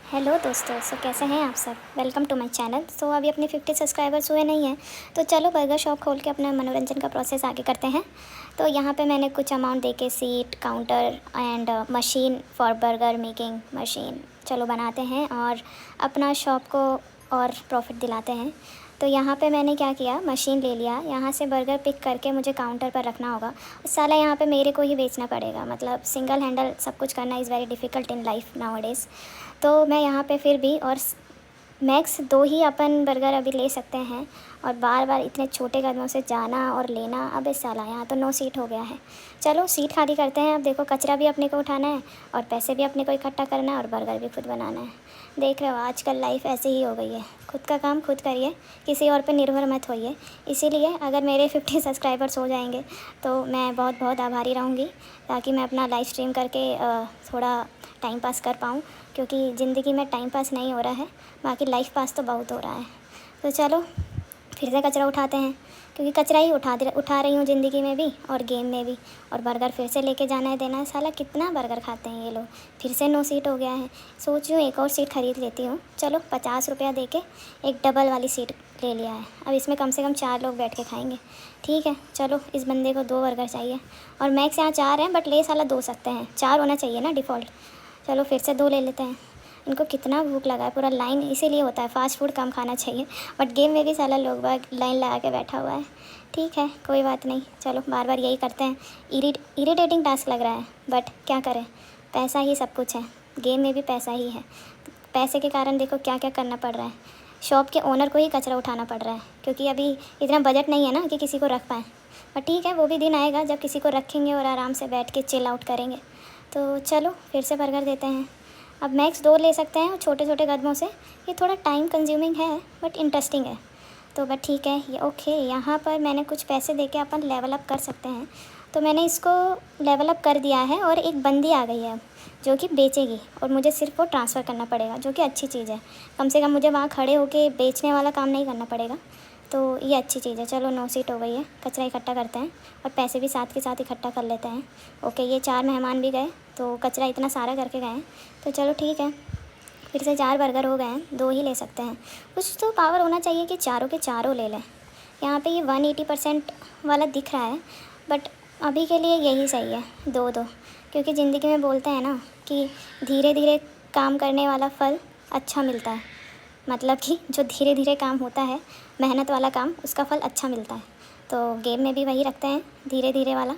Hello दोस्तों, कैसे हैं आप सब। Welcome to my channel. अभी अपने 50 सब्सक्राइबर्स हुए नहीं हैं, तो चलो बर्गर शॉप खोल के अपना मनोरंजन का प्रोसेस आगे करते हैं। तो यहाँ पे मैंने कुछ अमाउंट दे के seat, counter and machine for burger making machine चलो बनाते हैं और अपना शॉप को और प्रॉफिट दिलाते हैं। तो यहाँ पे मैंने क्या किया, मशीन ले लिया, यहाँ से बर्गर पिक करके मुझे काउंटर पर रखना होगा। साला यहाँ पे मेरे को ही बेचना पड़ेगा, मतलब सिंगल हैंडल सब कुछ करना is very difficult in life nowadays. तो मैं यहाँ पे फिर भी और मैक्स 2 ही अपन बर्गर अभी ले सकते हैं, और बार बार इतने छोटे कदमों से जाना और लेना, अबे साला यहाँ तो 9 सीट हो गया है। चलो सीट खाली करते हैं। अब देखो, कचरा भी अपने को उठाना है और पैसे भी अपने को इकट्ठा करना है और बर्गर भी खुद बनाना है। देख रहे हो आजकल लाइफ ऐसी ही हो गई है, खुद का काम खुद करिए, किसी और पे निर्भर मत होइए। इसीलिए अगर मेरे 50 सब्सक्राइबर्स हो जाएंगे तो मैं बहुत बहुत आभारी रहूँगी, ताकि मैं अपना लाइव स्ट्रीम करके थोड़ा टाइम पास कर पाऊँ, क्योंकि ज़िंदगी में टाइम पास नहीं हो रहा है, बाकी लाइफ पास तो बहुत हो रहा है। तो चलो फिर से कचरा उठाते हैं, क्योंकि कचरा ही उठा रही हूँ ज़िंदगी में भी और गेम में भी। और बर्गर फिर से लेके जाना है, देना है। साला कितना बर्गर खाते हैं ये लोग। फिर से 9 सीट हो गया है। सोच रही हूँ एक और सीट ख़रीद लेती हूँ। चलो 50 रुपया दे के एक डबल वाली सीट ले लिया है। अब इसमें कम से कम 4 लोग बैठ के खाएँगे। ठीक है, चलो इस बंदे को 2 बर्गर चाहिए, और मैक्स यहाँ 4 हैं, बट ले साला 2 सकते हैं, 4 होना चाहिए ना डिफ़ॉल्ट। चलो फिर से 2 ले लेते हैं। इनको कितना भूख लगा है, पूरा लाइन इसीलिए होता है, फ़ास्ट फूड कम खाना चाहिए, बट गेम में भी साला लोग बाग लाइन लगा के बैठा हुआ है। ठीक है, कोई बात नहीं, चलो बार बार यही करते हैं। इरिटेटिंग टास्क लग रहा है, बट क्या करें, पैसा ही सब कुछ है। गेम में भी पैसा ही है। पैसे के कारण देखो क्या क्या करना पड़ रहा है। शॉप के ओनर को ही कचरा उठाना पड़ रहा है, क्योंकि अभी इतना बजट नहीं है ना कि किसी को रख पाएँ। पर ठीक है, वो भी दिन आएगा जब किसी को रखेंगे और आराम से बैठ के चिल आउट करेंगे। तो चलो फिर से बर्गर देते हैं। अब मैक्स 2 ले सकते हैं, और छोटे छोटे कदमों से। ये थोड़ा टाइम कंज्यूमिंग है, बट इंटरेस्टिंग है। तो बट ठीक है, ये ओके। यहाँ पर मैंने कुछ पैसे दे के अपन लेवल अप कर सकते हैं। तो मैंने इसको लेवल अप कर दिया है, और एक बंदी आ गई है अब, जो कि बेचेगी, और मुझे सिर्फ वो ट्रांसफ़र करना पड़ेगा, जो कि अच्छी चीज़ है। कम से कम मुझे वहाँ खड़े होके बेचने वाला काम नहीं करना पड़ेगा। तो ये अच्छी चीज़ है। चलो 9 सीट हो गई है। कचरा इकट्ठा करते हैं और पैसे भी साथ के साथ इकट्ठा कर लेते हैं। ओके, ये 4 मेहमान भी गए, तो कचरा इतना सारा करके गए हैं। तो चलो ठीक है, फिर से 4 बर्गर हो गए हैं, 2 ही ले सकते हैं। कुछ तो पावर होना चाहिए कि चारों के चारों ले लें। यहाँ पे ये 180% वाला दिख रहा है, बट अभी के लिए यही सही है, 2-2। क्योंकि ज़िंदगी में बोलते हैं ना कि धीरे धीरे काम करने वाला फल अच्छा मिलता है। मतलब कि जो धीरे धीरे काम होता है, मेहनत वाला काम, उसका फल अच्छा मिलता है। तो गेम में भी वही रखते हैं, धीरे धीरे वाला।